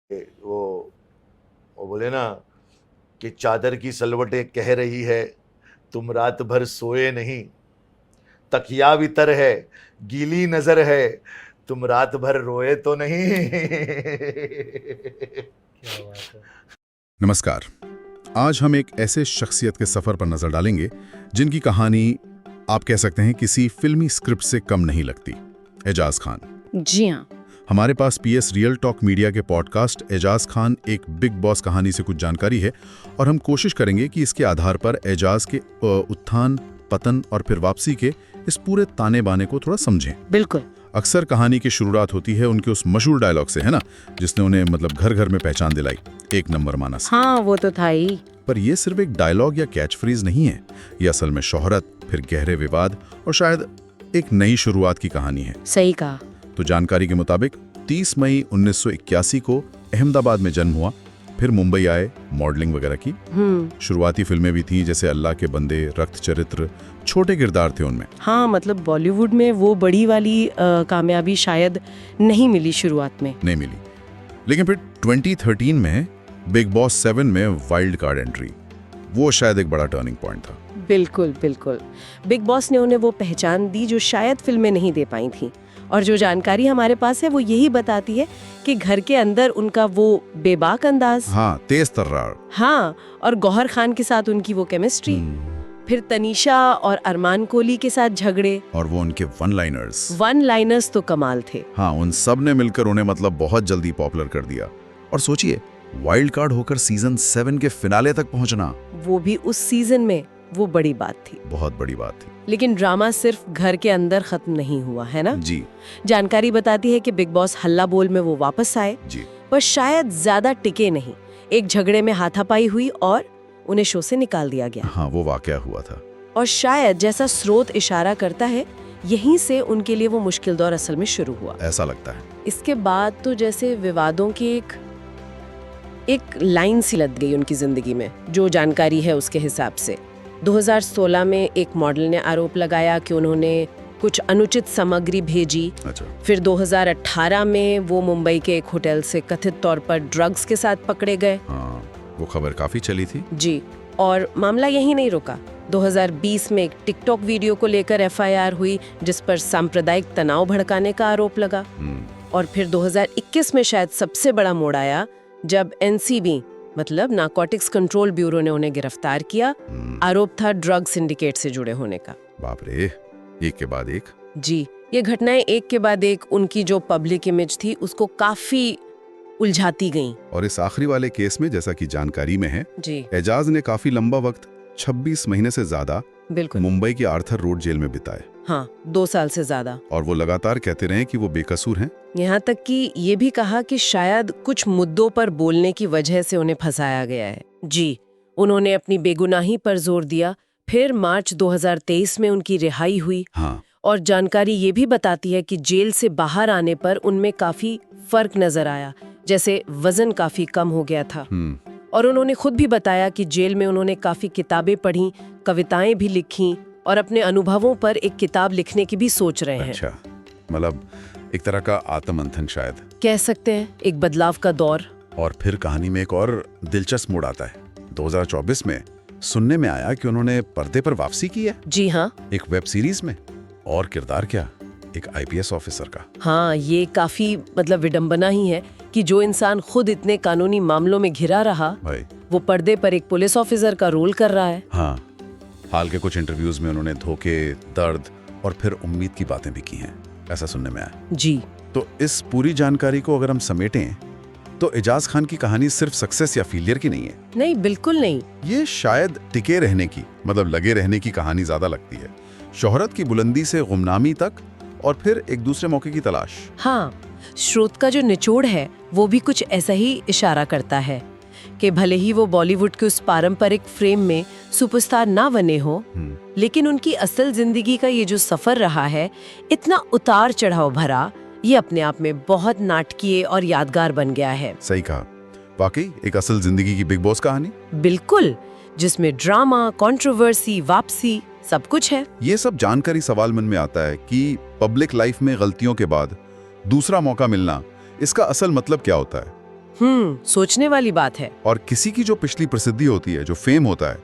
वो वो बोले ना कि चादर की सलवटें कह रही है तुम रात भर सोए नहीं, तकिया भी तर है, गीली नजर है, तुम रात भर रोए तो नहीं। क्या बात है। नमस्कार। आज हम एक ऐसे शख्सियत के सफर पर नजर डालेंगे जिनकी कहानी आप कह सकते हैं किसी फिल्मी स्क्रिप्ट से कम नहीं लगती। एजाज खान। जी हाँ। हमारे पास पीएस रियल टॉक मीडिया के पॉडकास्ट एजाज खान एक बिग बॉस कहानी से कुछ जानकारी है और हम कोशिश करेंगे कि इसके आधार पर एजाज के उत्थान, पतन और फिर वापसी के इस पूरे ताने बाने को थोड़ा समझें। बिल्कुल। अक्सर कहानी की शुरुआत होती है उनके उस मशहूर डायलॉग से, है ना, जिसने उन्हें घर घर में पहचान दिलाई, एक नंबर मानस। हाँ, वो तो था ही। पर यह सिर्फ एक डायलॉग या कैच फ्रेज नहीं है, ये असल में शोहरत, फिर गहरे विवाद और शायद एक नई शुरुआत की कहानी है। सही कहा। तो जानकारी के मुताबिक 30 मई 1981 को अहमदाबाद में जन्म हुआ, फिर मुंबई आए, मॉडलिंग वगैरह की। शुरुआती फिल्में भी थीं जैसे अल्लाह के बंदे, रक्त चरित्र, छोटे किरदार थे उनमें। हाँ, मतलब बॉलीवुड में वो बड़ी वाली कामयाबी शायद नहीं मिली शुरुआत में। नहीं मिली, लेकिन फिर 2013 में बिग बॉस 7 में वाइल्ड कार्ड एंट्री, वो शायद एक बड़ा टर्निंग पॉइंट था। बिल्कुल बिल्कुल। बिग बॉस ने उन्हें वो पहचान दी जो शायद फिल्में नहीं दे पाई थी, और जो जानकारी हमारे पास है वो यही बताती है कि घर के अंदर उनका वो बेबाक अंदाज, हाँ, तेज तर्रार, हाँ, और गौहर खान के साथ उनकी वो केमिस्ट्री, फिर तनीषा और अरमान कोहली के साथ झगड़े, और वो उनके वन लाइनर्स तो कमाल थे। हाँ, उन सब ने मिलकर उन्हें बहुत जल्दी पॉपुलर कर दिया। और सोचिए, वाइल्ड कार्ड होकर सीजन 7 के फिनाले तक पहुंचना, वो भी उस सीजन में, वो बड़ी बात थी, बहुत बड़ी बात थी। लेकिन ड्रामा सिर्फ घर के अंदर खत्म नहीं हुआ, है ना? जी। जानकारी बताती है कि बिग बॉस हल्ला बोल में वो वापस आए, जी। पर शायद ज्यादा टिके नहीं। एक झगड़े में हाथापाई हुई और उन्हें शो से निकाल दिया गया। हाँ, वो वाकया हुआ था। और शायद जैसा स्रोत इशारा करता है, यहीं से उनके लिए वो मुश्किल दौर असल में शुरू हुआ, ऐसा लगता है। इसके बाद तो जैसे विवादों की एक लाइन सी लग गई उनकी जिंदगी में, जो जानकारी है उसके हिसाब से। 2016 में एक मॉडल ने आरोप लगाया कि उन्होंने कुछ अनुचित सामग्री भेजी। अच्छा। फिर 2018 में वो मुंबई के एक होटल से कथित तौर पर ड्रग्स के साथ पकड़े गए। हाँ, वो खबर काफी चली थी। जी, और मामला यहीं नहीं रुका। 2020 में एक टिकटॉक वीडियो को लेकर एफआईआर हुई जिस पर सांप्रदायिक तनाव भड़काने का आरोप लगा। और फिर 2021 में शायद सबसे बड़ा मोड़ आया जब एनसीबी, मतलब नारकोटिक्स कंट्रोल ब्यूरो, ने उन्हें गिरफ्तार किया। आरोप था ड्रग सिंडिकेट से जुड़े होने का। बाप रे, एक के बाद एक। जी, ये घटनाएं एक के बाद एक उनकी जो पब्लिक इमेज थी उसको काफी उलझाती गईं। और इस आखिरी वाले केस में, जैसा कि जानकारी में है, जी, एजाज ने काफी लंबा वक्त, 26 महीने से ज्यादा, बिल्कुल, मुंबई के आर्थर रोड जेल में बिताए। हाँ, 2 साल से ज्यादा। और वो लगातार कहते रहे कि वो बेकसूर हैं। यहाँ तक कि ये भी कहा कि शायद कुछ मुद्दों पर बोलने की वजह से उन्हें फंसाया गया है। जी, उन्होंने अपनी बेगुनाही पर जोर दिया। फिर मार्च 2023 में उनकी रिहाई हुई। हाँ। और जानकारी ये भी बताती है कि जेल से बाहर आने पर उनमें काफी फर्क नजर आया, जैसे वजन काफी कम हो गया था। और उन्होंने खुद भी बताया कि जेल में उन्होंने काफी किताबें पढ़ी, कविताएं भी लिखी और अपने अनुभवों पर एक किताब लिखने की भी सोच रहे हैं। अच्छा, मतलब एक तरह का आत्ममंथन शायद कह सकते हैं, एक बदलाव का दौर। और फिर कहानी में एक और दिलचस्प मोड़ आता है। 2024 में सुनने में आया कि उन्होंने पर्दे पर वापसी की है। जी हाँ। एक वेब सीरीज में, और किरदार क्या, एक आईपीएस ऑफिसर का। हाँ, ये काफी विडंबना ही है कि जो इंसान खुद इतने कानूनी मामलों में घिरा रहा, वो पर्दे पर एक पुलिस ऑफिसर का रोल कर रहा है। हाँ, हाल के कुछ इंटरव्यूज में उन्होंने धोखे, दर्द और फिर उम्मीद की बातें भी की हैं, ऐसा सुनने में आया। जी। तो इस पूरी जानकारी को अगर हम समेटें तो एजाज खान की कहानी सिर्फ सक्सेस या फेलियर की नहीं है। नहीं, बिल्कुल नहीं। ये शायद टिके रहने की, लगे रहने की कहानी ज्यादा लगती है। शोहरत की बुलंदी से गुमनामी तक, और फिर एक दूसरे मौके की तलाश। हाँ, स्रोत का जो निचोड़ है वो भी कुछ ऐसा ही इशारा करता है कि भले ही वो बॉलीवुड के उस पारंपरिक फ्रेम में सुपरस्टार ना बने हो, लेकिन उनकी असल जिंदगी का ये जो सफर रहा है, इतना उतार चढ़ाव भरा, ये अपने आप में बहुत नाटकीय और यादगार बन गया है। सही कहा, वाकई एक असल जिंदगी की बिग बॉस कहानी। बिल्कुल, जिसमें ड्रामा, कंट्रोवर्सी, वापसी, सब कुछ है। ये सब जानकारी सवाल मन में आता है कि पब्लिक लाइफ में गलतियों के बाद दूसरा मौका मिलना, इसका असल मतलब क्या होता है। सोचने वाली बात है। और किसी की जो पिछली प्रसिद्धि होती है, जो फेम होता है,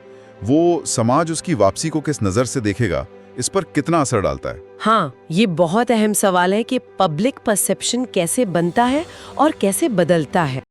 वो समाज उसकी वापसी को किस नजर से देखेगा, इस पर कितना असर डालता है? हाँ, ये बहुत अहम सवाल है कि पब्लिक परसेप्शन कैसे बनता है और कैसे बदलता है।